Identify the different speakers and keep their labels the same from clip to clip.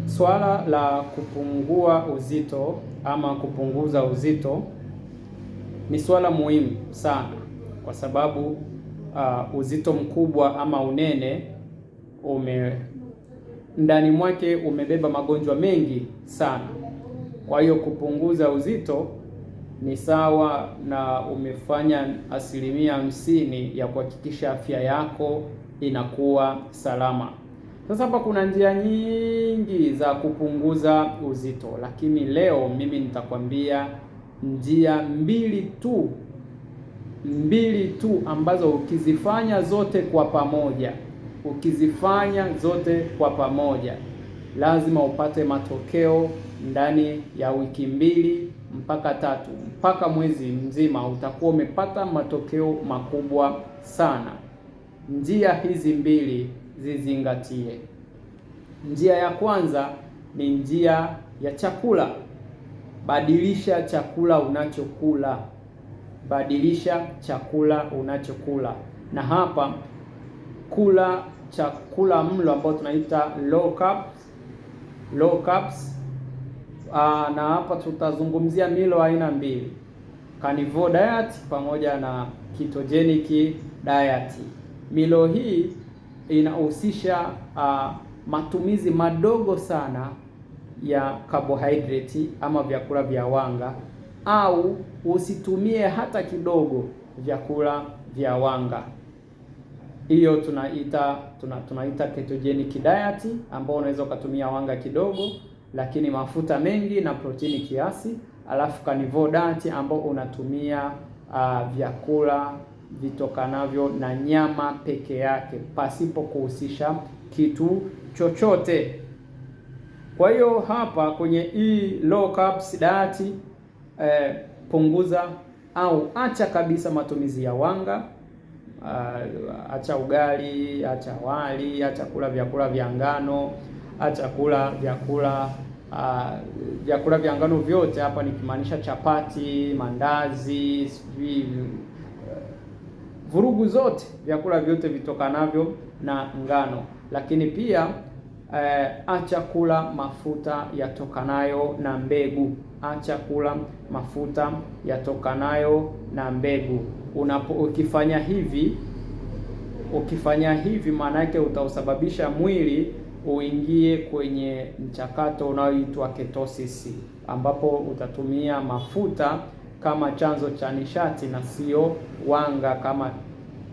Speaker 1: Swala la kupungua uzito ama kupunguza uzito ni swala muhimu sana, kwa sababu uzito mkubwa ama unene ndani mwake umebeba magonjwa mengi sana. Kwa hiyo kupunguza uzito ni sawa na umefanya 50% ya kuhakikisha afya yako inakuwa salama. Sasa hapa kuna njia nyingi za kupunguza uzito, lakini leo mimi nitakwambia njia mbili tu ambazo ukizifanya zote kwa pamoja lazima upate matokeo ndani ya wiki 2 mpaka 3 mpaka mwezi mzima, utakuwa umepata matokeo makubwa sana. Njia hizi mbili zizingatie. Njia ya kwanza ni njia ya chakula. Badilisha chakula unachokula. Na hapa kula chakula mlo ambao tunaita low carbs. Na hapa tutazungumzia milo aina mbili, carnivore diet pamoja na ketogenic diet. Milo hii inahusisha matumizi madogo sana ya carbohydrate ama vyakula vya wanga, au usitumie hata kidogo vyakula vya wanga. Hiyo tunaita ketogenic diet, ambao unaweza ukatumia wanga kidogo lakini mafuta mengi na protini kiasi. Alafu carnivore diet ambao unatumia vyakula vitokanavyo na nyama peke yake pasipo kuhusisha kitu chochote. Kwa hiyo hapa kwenye hii low carbs diet, punguza au acha kabisa matumizi ya wanga. Acha ugali, acha wali, acha kula vyakula vya ngano, acha kula vyakula vya ngano vyote. Hapa nikimaanisha chapati, mandazi, vurugu zote, vyakula vyote vitokanavyo na ngano. Lakini pia acha kula mafuta yatokanayo na mbegu. Ukifanya hivi maana yake utausababisha mwili uingie kwenye mchakato unaoitwa ketosis, ambapo utatumia mafuta kama chanzo cha nishati na sio wanga kama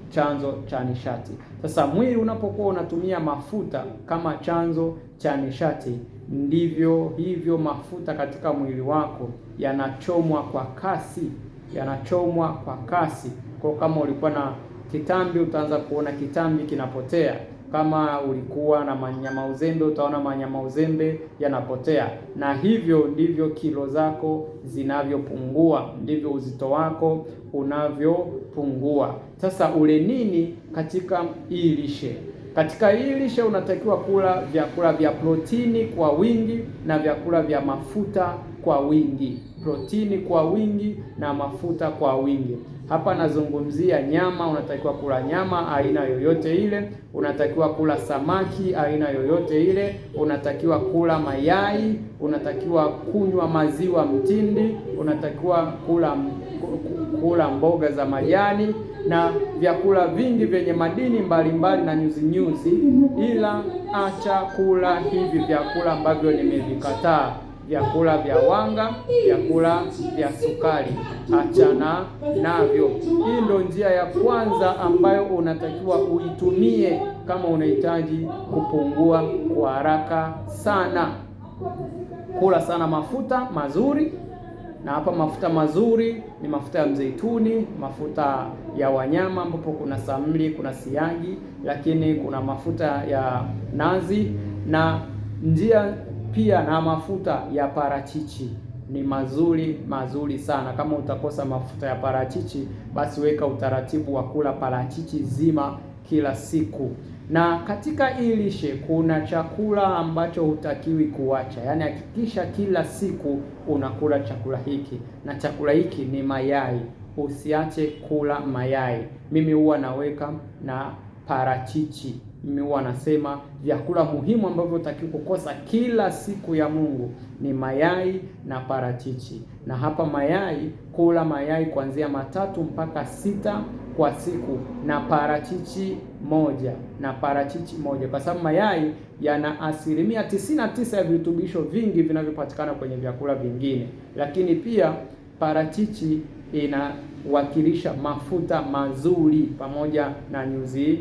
Speaker 1: chanzo cha nishati. Sasa mwili unapokuwa unatumia mafuta kama chanzo cha nishati, ndivyo hivyo mafuta katika mwili wako yanachomwa kwa kasi. Kwa kama ulikuwa na kitambi, utaanza kuona kitambi kinapotea. Kama ulikuwa na manyama uzembe, utaona manyama uzembe yanapotea. Na hivyo ndivyo kilo zako zinavyopungua, ndivyo uzito wako unavyopungua. Sasa ule nini katika hii lishe? Katika hii lishe unatakiwa kula vyakula vya protini kwa wingi na vyakula vya mafuta kwa wingi. Protini kwa wingi na mafuta kwa wingi. Hapa nazungumzia nyama. Unatakiwa kula nyama aina yoyote ile. Unatakiwa kula samaki aina yoyote ile. Unatakiwa kula mayai. Unatakiwa kunywa maziwa mtindi. Unatakiwa kula mboga za majani na vyakula vingi vyenye madini mbalimbali na nyuzi. Ila acha kula hivi vyakula ambavyo nimevikataa, vyakula vya wanga, vyakula vya sukari, achana navyo. Hii ndio njia ya kwanza ambayo unatakiwa uitumie kama unahitaji kupungua kwa haraka sana. Kula sana mafuta mazuri, na hapa mafuta mazuri ni mafuta ya mzeituni, mafuta ya wanyama ambapo kuna samli, kuna siagi, lakini kuna mafuta ya nazi na njia pia na mafuta ya parachichi ni mazuri sana. Kama utakosa mafuta ya parachichi, basi weka utaratibu wa kula parachichi zima kila siku. Na katika hii lishe kuna chakula ambacho hutakiwi kuacha. Yaani hakikisha kila siku unakula chakula hiki, na chakula hiki ni mayai. Usiache kula mayai. Mimi huwa naweka na parachichi. mimi huwa nasema vyakula muhimu ambavyo utakiwa kukosa kila siku ya Mungu ni mayai na parachichi. Na hapa mayai, kula mayai kuanzia 3 mpaka 6 kwa siku, na parachichi moja, kwa sababu mayai yana asilimia 99 ya virutubisho vingi vinavyopatikana kwenye vyakula vingine, lakini pia parachichi inawakilisha mafuta mazuri pamoja na nyuzi.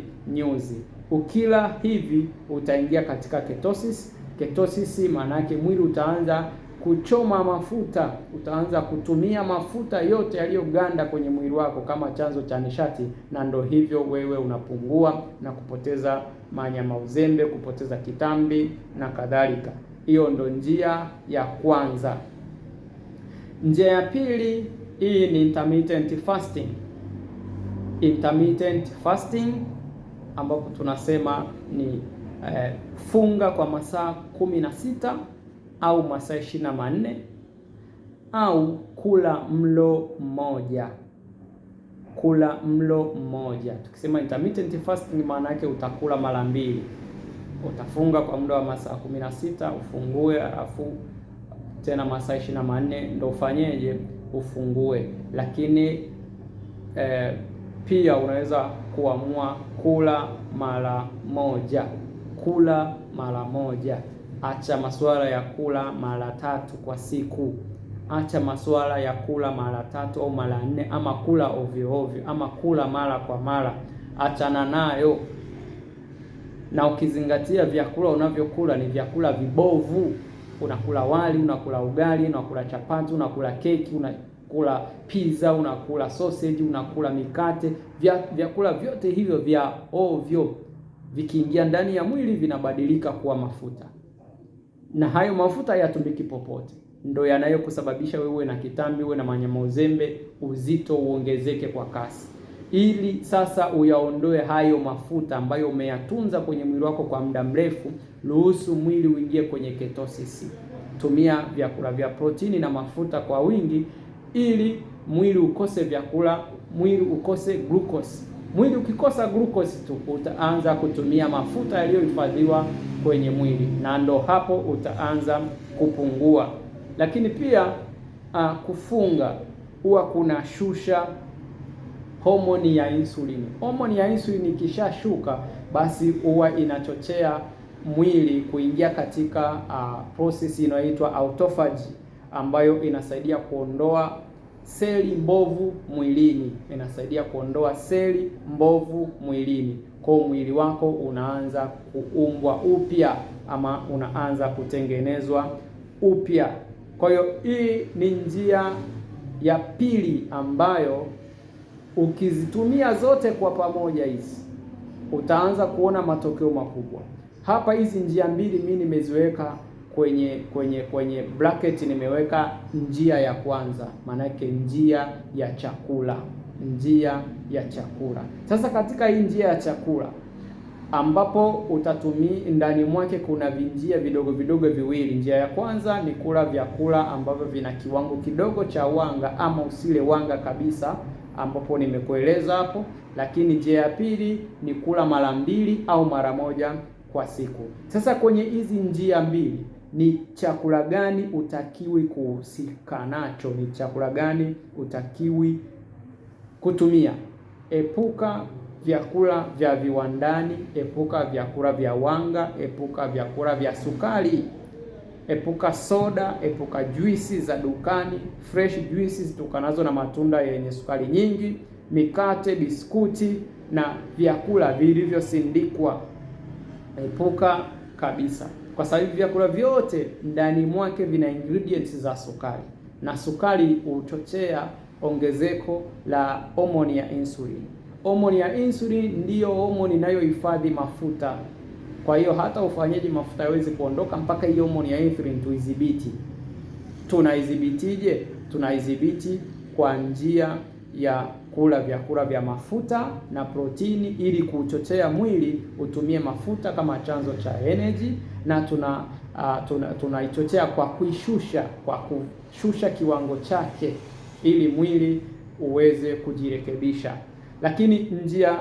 Speaker 1: Ukila hivi utaingia katika ketosis. Ketosis maana yake mwili utaanza kuchoma mafuta, utaanza kutumia mafuta yote yaliyoganda kwenye mwili wako kama chanzo cha nishati, na ndo hivyo wewe unapungua na kupoteza manyama uzembe, kupoteza kitambi na kadhalika. Hiyo ndo njia ya kwanza. Njia ya pili, hii ni intermittent fasting. Intermittent fasting ambapo tunasema ni funga kwa masaa 16 au masaa 24 au kula mlo mmoja. Tukisema intermittent fasting maana yake utakula mara mbili. Utafunga kwa muda wa masaa 16 ufungue, alafu tena masaa 24 ndio ufanyeje? Ufungue. Lakini pia unaweza kuamua kula mara moja. Acha masuala ya kula mara 3 kwa siku. Acha masuala ya kula mara 3 au mara 4, ama kula ovyo ama kula mara kwa mara. Achana nayo. Na ukizingatia vyakula unavyokula ni vyakula vibovu. Unakula wali, unakula ugali, unakula chapati, unakula keki, unakula pizza, unakula sausage, unakula mikate. Vyakula vyote hivyo vya ovyo vikiingia ndani ya mwili vinabadilika kuwa mafuta, na hayo mafuta hayatumiki popote, ndio yanayokusababisha wewe na kitambi, wewe na manyama uzembe, uzito uongezeke kwa kasi. Ili sasa uyaondoe hayo mafuta ambayo umeyatunza kwenye mwili wako kwa muda mrefu, ruhusu mwili uingie kwenye ketosis. Tumia vyakula vya protini na mafuta kwa wingi, ili mwili ukose vyakula, mwili ukose glucose. Mwili ukikosa glucose tu, utaanza kutumia mafuta yaliyohifadhiwa kwenye mwili, na ndo hapo utaanza kupungua. Lakini pia kufunga huwa kuna shusha homoni ya insulini. Homoni ya insulini ikishashuka, basi huwa inachochea mwili kuingia katika process inayoitwa autophagy, ambayo inasaidia kuondoa seli mbovu mwilini. Kwa mwili wako unaanza kuumbwa upya, ama unaanza kutengenezwa upya. Kwa hiyo hii ni njia ya pili ambayo ukizitumia zote kwa pamoja hizi utaanza kuona matokeo makubwa. Hapa hizi njia mbili mimi nimeziweka kwenye bracket, nimeweka njia ya kwanza, maana yake njia ya chakula. Sasa katika hii njia ya chakula ambapo utatumia ndani mwake kuna vinjia vidogo viwili. Njia ya kwanza ni kula vyakula ambavyo vina kiwango kidogo cha wanga, ama usile wanga kabisa, ambapo nimekueleza hapo. Lakini njia ya pili ni kula mara 2 au mara 1 kwa siku. Sasa kwenye hizi njia mbili, ni chakula gani utakiwi kuhusika nacho? Ni chakula gani utakiwi kutumia? Epuka vyakula vya viwandani, epuka vyakula vya wanga, epuka vyakula vya sukari, epuka soda, epuka juisi za dukani, fresh juices zitokanazo na matunda yenye sukari nyingi, mikate, biskuti na vyakula vilivyosindikwa. Epuka kabisa, kwa sababu vyakula vyote ndani mwake vina ingredients za sukari, na sukari huchochea ongezeko la homoni ya insulin. Homoni ya insulin ndiyo homoni inayohifadhi mafuta. Kwa hiyo hata ufanyaji mafuta haiwezi kuondoka mpaka hiyo homoni ya insulin tuidhibiti. Tunaidhibitije? Tunaidhibiti kwa njia ya kula vyakula vya mafuta na protini, ili kuchochea mwili utumie mafuta kama chanzo cha energy, na tunaichochea kwa kushusha kiwango chake, ili mwili uweze kujirekebisha. Lakini njia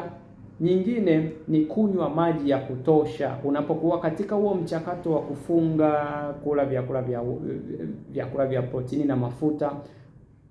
Speaker 1: Nyingine ni kunywa maji ya kutosha. Unapokuwa katika huo mchakato wa kufunga kula vyakula vya protini na mafuta,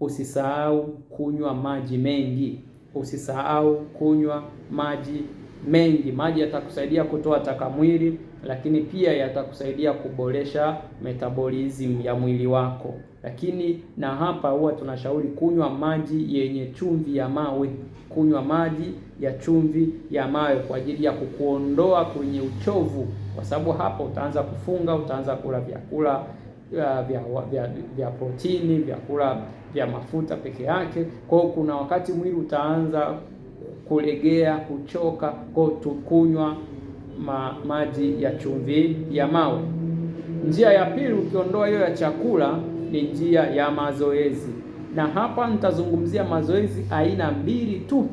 Speaker 1: usisahau kunywa maji mengi. Usisahau kunywa maji mengi. Maji yatakusaidia kutoa taka mwili, lakini pia yatakusaidia kuboresha metabolism ya mwili wako. Lakini na hapa huwa tunashauri kunywa maji yenye chumvi ya mawe. Kunywa maji ya chumvi ya mawe kwa ajili ya kukuondoa kwenye uchovu, kwa sababu hapo utaanza kufunga, utaanza kula vyakula vya protini, vyakula vya mafuta peke yake. Kwa hiyo kuna wakati mwili utaanza kulegea, kuchoka. Kwa hiyo tukunywa maji ya chumvi ya mawe. Njia ya pili, ukiondoa hiyo ya chakula, ni njia ya mazoezi, na hapa nitazungumzia mazoezi aina mbili tu.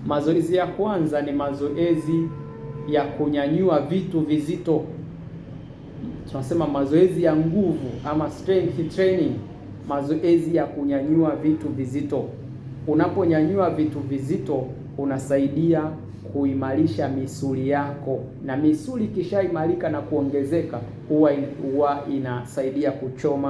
Speaker 1: Mazoezi ya kwanza ni mazoezi ya kunyanyua vitu vizito, tunasema mazoezi ya nguvu ama strength training. Mazoezi ya kunyanyua vitu vizito. Unaponyanyua vitu vizito, unasaidia kuimarisha misuli yako, na misuli ikishaimarika na kuongezeka, huwa inasaidia kuchoma